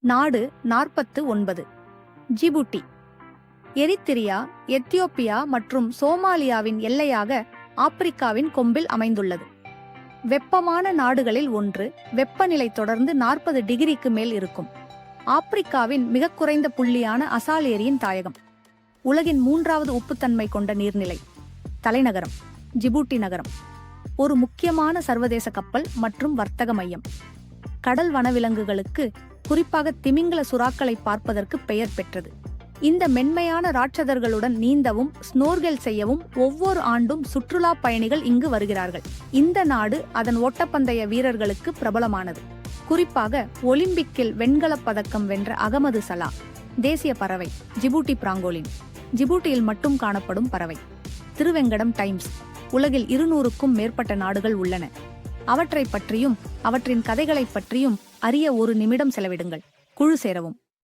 நாடு 49. Djibouti. Eritrea, Ethiopia மற்றும் சோமாலியாவின் எல்லையாக ஆப்பிரிக்காவின் கொம்பில் அமைந்துள்ளது. வெப்பமான நாடுகளில் ஒன்று. வெப்பநிலை தொடர்ந்து 40 டிகிரிக்கு மேல் இருக்கும். ஆப்பிரிக்காவின் மிக குறைந்த புள்ளியான அசால்-ஏரியின் தாயகம். உலகின் 3வது உப்புத்தன்மை கொண்ட நீர்நிலை. தலைநகரம் ஜிபூட்டி நகரம். ஒரு முக்கியமான சர்வதேச கப்பல் மற்றும் வர்த்தக மையம். கடல் வனவிலங்குகளுக்கு, குறிப்பாக திமிங்கல சுறாக்களை பார்ப்பதற்கு பெயர் பெற்றது. இந்த மென்மையான ராட்சதர்களுடன் நீந்தவும் ஸ்னோர்கெல் செய்யவும் ஒவ்வொரு ஆண்டும் சுற்றுலா பயணிகள் இங்கு வருகிறார்கள். இந்த நாடு அதன் ஓட்டப்பந்தய வீரர்களுக்கு பிரபலமானது. குறிப்பாக ஒலிம்பிக்கில் வெண்கலப் பதக்கம் வென்ற அகமது சலா. தேசிய பறவை ஜிபூட்டி பிராங்கோலின். ஜிபூட்டியில் மட்டும் காணப்படும் பறவை. திருவெங்கடம் டைம்ஸ். உலகில் 200க்கும் மேற்பட்ட நாடுகள் உள்ளன. அவற்றை பற்றியும் அவற்றின் கதைகளைப் பற்றியும் அறிய ஒரு நிமிடம் செலவிடுங்கள். குழு சேரவும்.